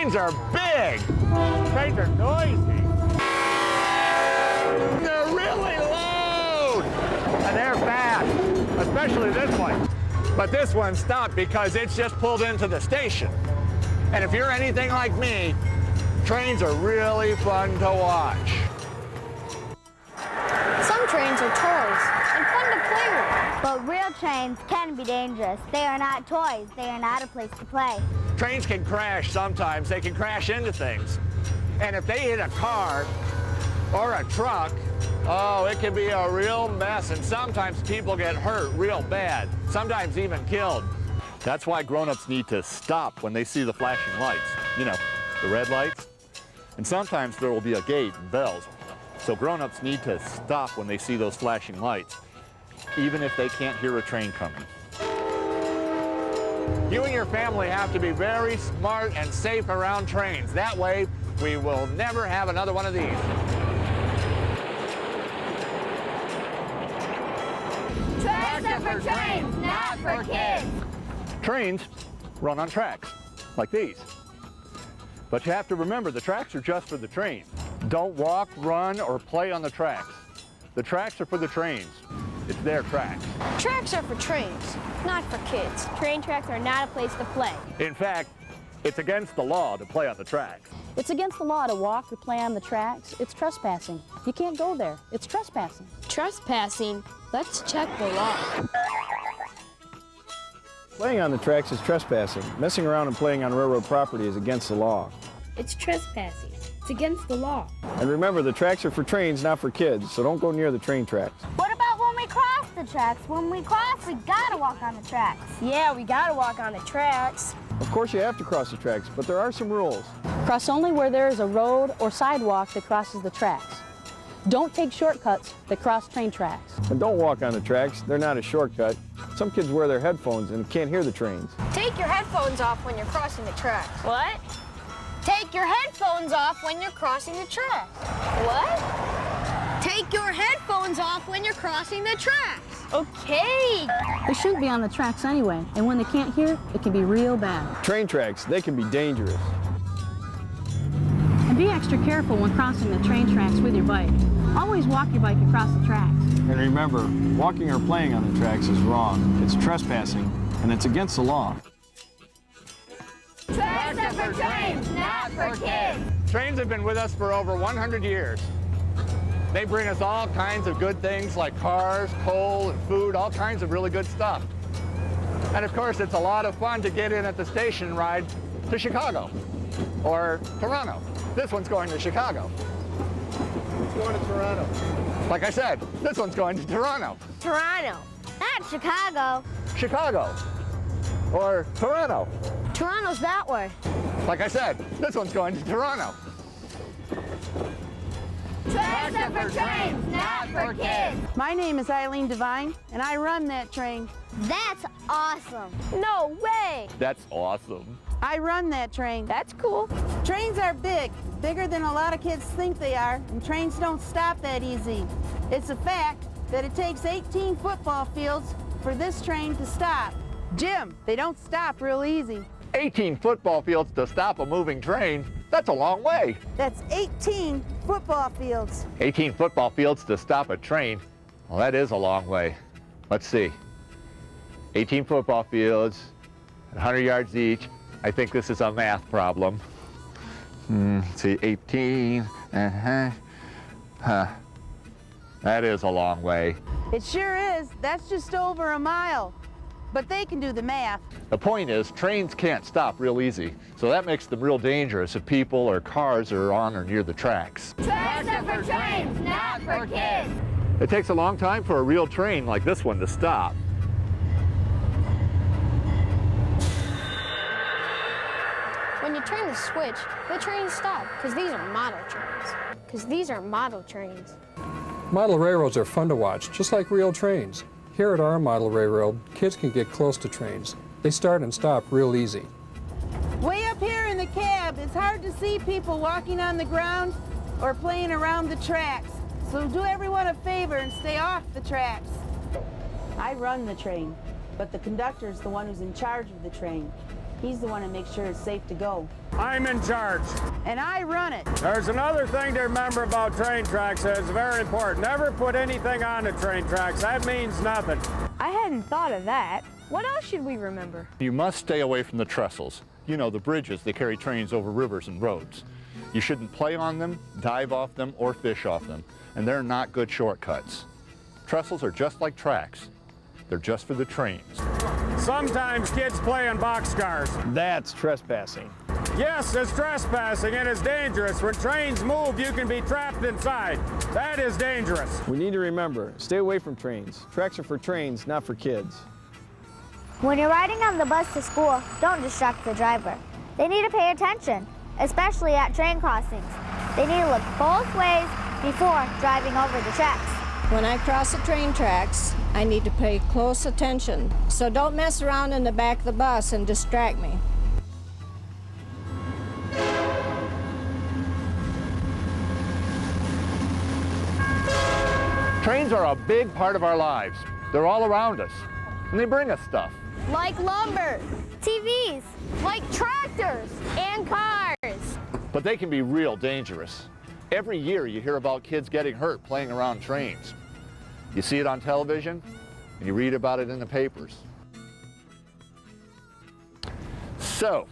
Trains are big. Trains are noisy. They're really loud. And they're fast, especially this one. But this one stopped because it's just pulled into the station. And if you're anything like me, trains are really fun to watch. Some trains are toys and fun to play with. But real trains can be dangerous. They are not toys. They are not a place to play. Trains can crash sometimes. They can crash into things. And if they hit a car or a truck, oh, it can be a real mess. And sometimes people get hurt real bad, sometimes even killed. That's why grown-ups need to stop when they see the flashing lights. You know, the red lights. And sometimes there will be a gate and bells. So grown-ups need to stop when they see those flashing lights, even if they can't hear a train coming. You and your family have to be very smart and safe around trains. That way, we will never have another one of these. Tracks are for trains, not for kids. Trains run on tracks, like these. But you have to remember, the tracks are just for the train. Don't walk, run, or play on the tracks. The tracks are for the trains. It's their tracks. Tracks are for trains, not for kids. Train tracks are not a place to play. In fact, it's against the law to play on the tracks. It's against the law to walk or play on the tracks. It's trespassing. You can't go there. It's trespassing. Trespassing? Let's check the law. Playing on the tracks is trespassing. Messing around and playing on railroad property is against the law. It's trespassing. It's against the law. And remember, the tracks are for trains, not for kids, so don't go near the train tracks. What about when we cross the tracks? When we cross, we gotta walk on the tracks. Yeah, we gotta walk on the tracks. Of course you have to cross the tracks, but there are some rules. Cross only where there is a road or sidewalk that crosses the tracks. Don't take shortcuts that cross train tracks. And don't walk on the tracks. They're not a shortcut. Some kids wear their headphones and can't hear the trains. Take your headphones off when you're crossing the tracks. What? Take your headphones off when you're crossing the tracks. What? Take your headphones off when you're crossing the tracks. Okay. They shouldn't be on the tracks anyway, and when they can't hear, it can be real bad. Train tracks, they can be dangerous. And be extra careful when crossing the train tracks with your bike. Always walk your bike across the tracks. And remember, walking or playing on the tracks is wrong. It's trespassing, and it's against the law. Tracks are for trains, not for kids. Trains have been with us for over 100 years. They bring us all kinds of good things like cars, coal, and food, all kinds of really good stuff. And of course, it's a lot of fun to get in at the station and ride to Chicago or Toronto. This one's going to Chicago. It's going to Toronto. Like I said, this one's going to Toronto. Toronto. Not Chicago. Chicago or Toronto. Toronto's that way. Like I said, this one's going to Toronto. Tracks are for trains, not for kids. My name is Eileen Devine, and I run that train. That's awesome. No way. That's awesome. I run that train. That's cool. Trains are big, bigger than a lot of kids think they are, and trains don't stop that easy. It's a fact that it takes 18 football fields for this train to stop. Jim, they don't stop real easy. 18 football fields to stop a moving train, that's a long way. That's 18 football fields. 18 football fields to stop a train, well, that is a long way. Let's see. 18 football fields, 100 yards each. I think this is a math problem. See, 18, That is a long way. It sure is. That's just over a mile. But they can do the math. The point is, trains can't stop real easy, so that makes them real dangerous if people or cars are on or near the tracks. Tracks are for trains, not for kids. It takes a long time for a real train like this one to stop. When you turn the switch, the trains stop, because these are model trains. Model railroads are fun to watch, just like real trains. Here at our model railroad, kids can get close to trains. They start and stop real easy. Way up here in the cab, it's hard to see people walking on the ground or playing around the tracks. So do everyone a favor and stay off the tracks. I run the train, but the conductor's the one who's in charge of the train. He's the one that makes sure it's safe to go. I'm in charge. And I run it. There's another thing to remember about train tracks that is very important. Never put anything on the train tracks. That means nothing. I hadn't thought of that. What else should we remember? You must stay away from the trestles. You know, the bridges that carry trains over rivers and roads. You shouldn't play on them, dive off them, or fish off them. And they're not good shortcuts. Trestles are just like tracks. They're just for the trains. Sometimes kids play on boxcars. That's trespassing. Yes, it's trespassing and it's dangerous. When trains move, you can be trapped inside. That is dangerous. We need to remember, stay away from trains. Tracks are for trains, not for kids. When you're riding on the bus to school, don't distract the driver. They need to pay attention, especially at train crossings. They need to look both ways before driving over the tracks. When I cross the train tracks, I need to pay close attention. So don't mess around in the back of the bus and distract me. Trains are a big part of our lives. They're all around us, and they bring us stuff. Like lumber, TVs, like tractors, and cars. But they can be real dangerous. Every year you hear about kids getting hurt playing around trains. You see it on television, and you read about it in the papers. So,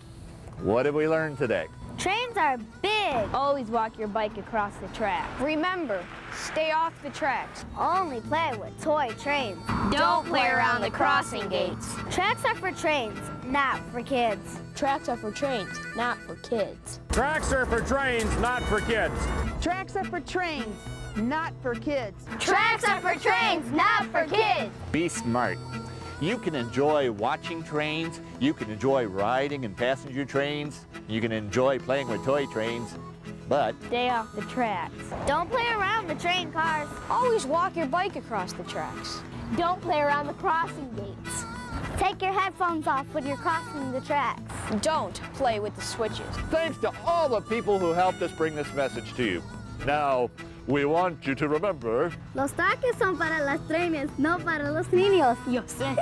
what did we learn today? trains are big. Always walk your bike across the track. Remember, stay off the tracks. Only play with toy trains. Don't play around the crossing gates. Tracks are for trains, not for kids. Tracks are for trains, not for kids. Tracks are for trains, not for kids. Tracks are for trains, not for kids. Tracks are for trains, not for kids. Be smart. You can enjoy watching trains, you can enjoy riding in passenger trains, you can enjoy playing with toy trains, but Stay off the tracks. Don't play around the train cars. Always walk your bike across the tracks. Don't play around the crossing gates. Take your headphones off when you're crossing the tracks. Don't play with the switches. thanks to all the people who helped us bring this message to you. Now, we want you to remember, Los traques son para las trenes, no para los niños. Yo sé.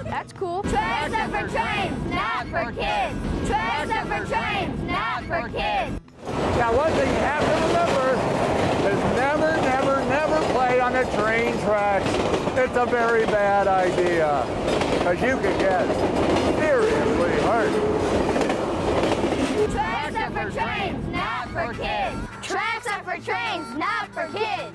That's cool. Tracks are for trains, not for kids. Tracks are for trains, not for kids. now one thing you have to remember is never, never, never play on the train tracks. It's a very bad idea, because you can get seriously hurt. Tracks are for trains, not for kids. Tracks are for trains, not for kids.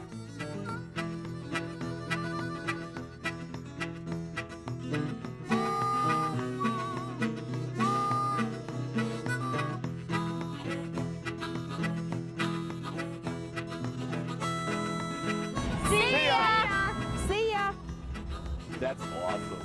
See ya. That's awesome.